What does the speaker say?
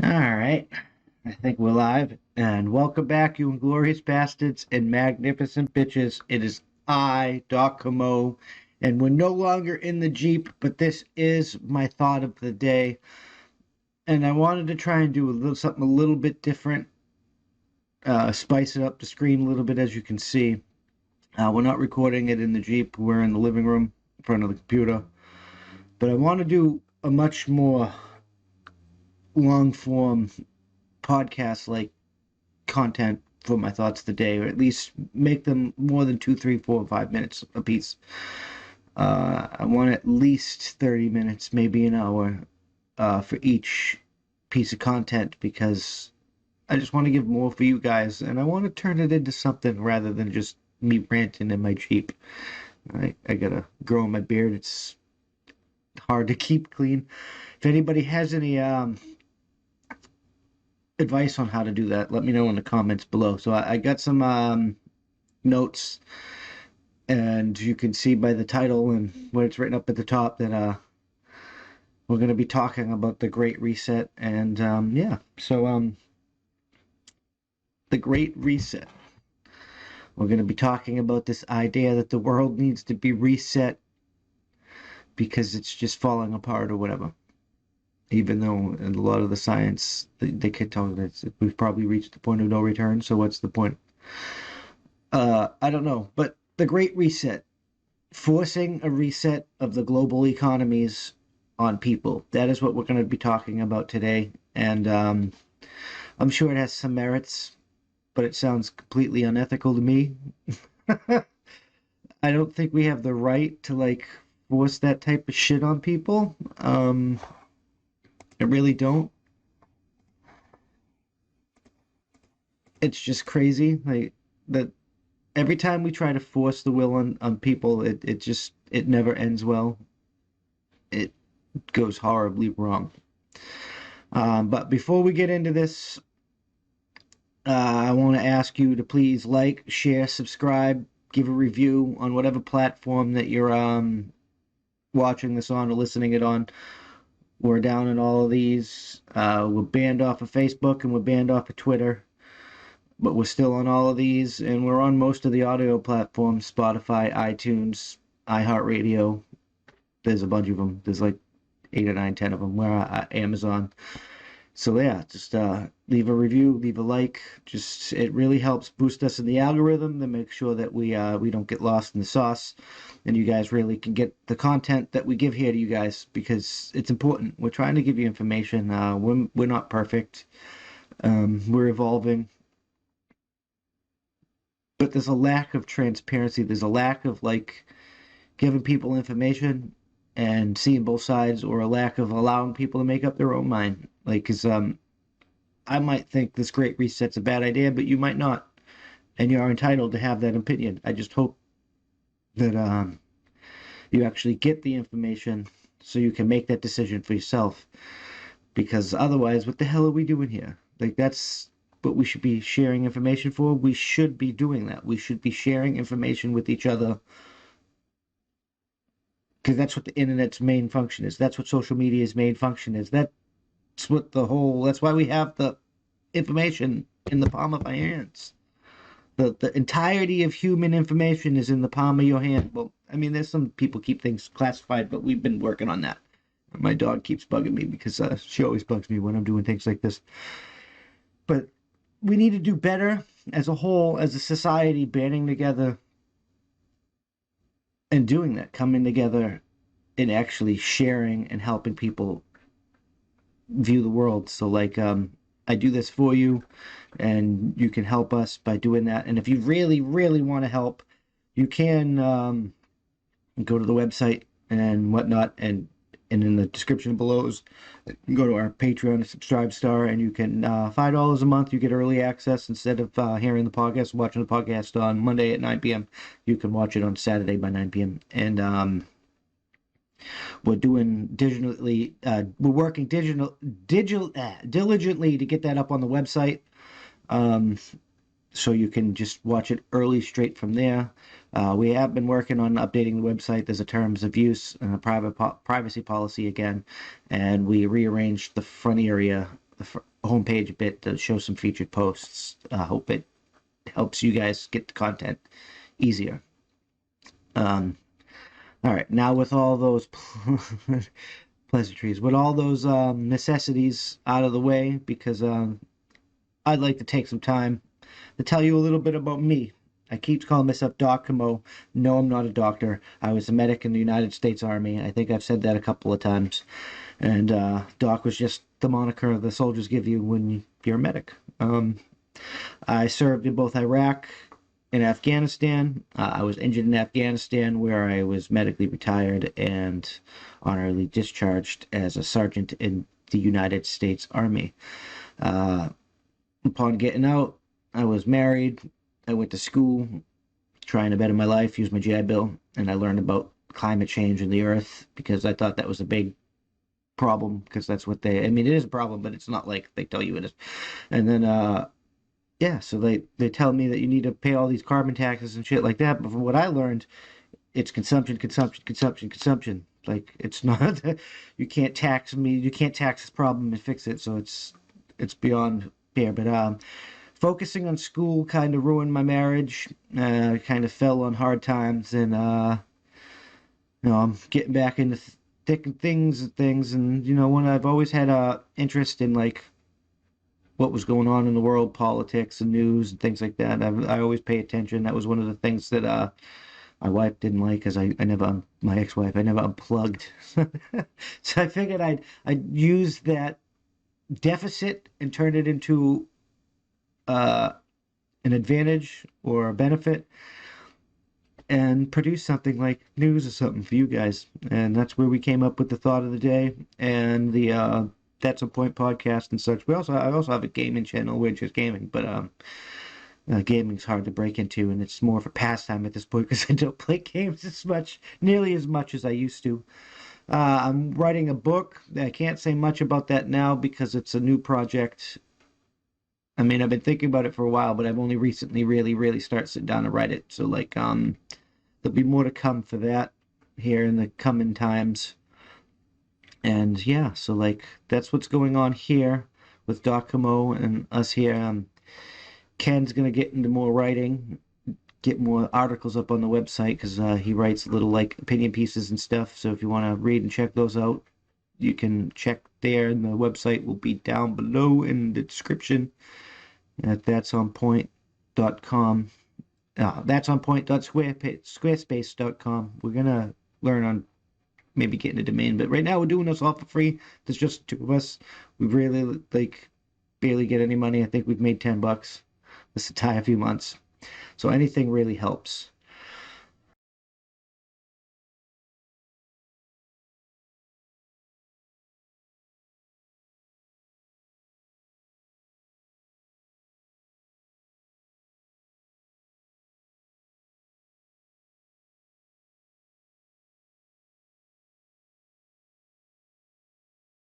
All right, I think we're live, and welcome back, you Inglorious Bastards and magnificent bitches. It is I, Doc Camo, and we're no longer in the Jeep, but this is my thought of the day, and I wanted to try and do something a little bit different, spice it up the screen a little bit, as you can see. We're not recording it in the Jeep; we're in the living room in front of the computer, but I want to do a much more long form podcast like content for my thoughts of the day, or at least make them more than 2, 3, 4, 5 minutes a piece. I want at least 30 minutes, maybe an hour, for each piece of content because I just want to give more for you guys, and I want to turn it into something rather than just me ranting in my Jeep. I gotta grow my beard. It's hard to keep clean. If anybody has any advice on how to do that, let me know in the comments below. So I got some notes, and you can see by the title and what it's written up at the top that we're going to be talking about the Great Reset. And the Great Reset. We're going to be talking about this idea that the world needs to be reset because it's just falling apart or whatever. Even though in a lot of the science, they could tell that we've probably reached the point of no return. So what's the point? I don't know. But the Great Reset, forcing a reset of the global economies on people. That is what we're going to be talking about today. And I'm sure it has some merits, but it sounds completely unethical to me. I don't think we have the right to force that type of shit on people. I really don't. It's just crazy. Like that every time we try to force the will on people, it never ends well. It goes horribly wrong. But before we get into this, I want to ask you to please like, share, subscribe, give a review on whatever platform that you're watching this on or listening it on. We're down in all of these. We're banned off of Facebook and we're banned off of Twitter, but we're still on all of these, and we're on most of the audio platforms: Spotify, iTunes, iHeartRadio. There's a bunch of them. There's like 8 or 9, 10 of them. We're Amazon. So yeah, just leave a review, leave a like. Just it really helps boost us in the algorithm to make sure that we don't get lost in the sauce, and you guys really can get the content that we give here to you guys because it's important. We're trying to give you information. We're not perfect. We're evolving, but there's a lack of transparency. There's a lack of giving people information and seeing both sides, or a lack of allowing people to make up their own mind. Because I might think this Great Reset's a bad idea, but you might not, and you're entitled to have that opinion. I just hope that you actually get the information so you can make that decision for yourself. Because otherwise, what the hell are we doing here? That's what we should be sharing information for. We should be doing that. We should be sharing information with each other because that's what the internet's main function is. That's what social media's main function is. That's why we have the information in the palm of our hands. The entirety of human information is in the palm of your hand. Well, I mean, there's some people keep things classified, but we've been working on that. My dog keeps bugging me because she always bugs me when I'm doing things like this. But we need to do better as a whole, as a society, banding together and doing that, coming together and actually sharing and helping people view the world. So I do this for you, and you can help us by doing that. And if you really, really want to help, you can go to the website and whatnot, and in the description below is go to our Patreon subscribe star, and you can $5 a month. You get early access instead of hearing the podcast, watching the podcast on Monday at 9 p.m. You can watch it on Saturday by 9 p.m. And we're doing digitally. We're working diligently to get that up on the website, so you can just watch it early straight from there. We have been working on updating the website. There's a terms of use and a privacy policy again, and we rearranged the front area the homepage a bit to show some featured posts. I hope it helps you guys get the content easier. Um, all right, now with all those pleasantries, with all those necessities out of the way, because I'd like to take some time to tell you a little bit about me. I keep calling myself Doc Camo. No, I'm not a doctor. I was a medic in the United States Army. I think I've said that a couple of times. And Doc was just the moniker the soldiers give you when you're a medic. I served in both Iraq and Afghanistan. I was injured in Afghanistan, where I was medically retired and honorably discharged as a sergeant in the United States Army. Upon getting out, I was married. I went to school, trying to better my life, use my GI Bill, and I learned about climate change and the Earth because I thought that was a big problem. Because that's what I mean, it is a problem, but it's not like they tell you it is. And then, yeah, so they tell me that you need to pay all these carbon taxes and shit like that. But from what I learned, it's consumption, consumption, consumption, consumption. Like it's not, you can't tax me, you can't tax this problem and fix it. So it's beyond fair. But focusing on school kind of ruined my marriage. Kind of fell on hard times, and I'm getting back into thick things, and when I've always had a interest in like what was going on in the world, politics and news and things like that. I always pay attention. That was one of the things that my wife didn't like, because I never, my ex-wife, I never unplugged. So I figured I'd use that deficit and turn it into uh, an advantage or a benefit, and produce something like news or something for you guys. And that's where we came up with the thought of the day and the That's a Point podcast and such. I also have a gaming channel, which is gaming, but gaming's hard to break into, and it's more of a pastime at this point because I don't play games nearly as much as I used to. I'm writing a book. I can't say much about that now because it's a new project. I mean, I've been thinking about it for a while, but I've only recently really, really started sitting down to write it. So like, there'll be more to come for that here in the coming times. And yeah, so like that's what's going on here with Doc Camo and us here. Ken's gonna get into more writing, get more articles up on the website because he writes little like opinion pieces and stuff. So if you want to read and check those out, you can check there, and the website will be down below in the description at that'sonpoint.com. That'sonpoint.squarespace.com. We're gonna learn on maybe getting a domain, but right now we're doing this all for free. There's just two of us. We really like barely get any money. I think we've made $10 this entire few months. So anything really helps.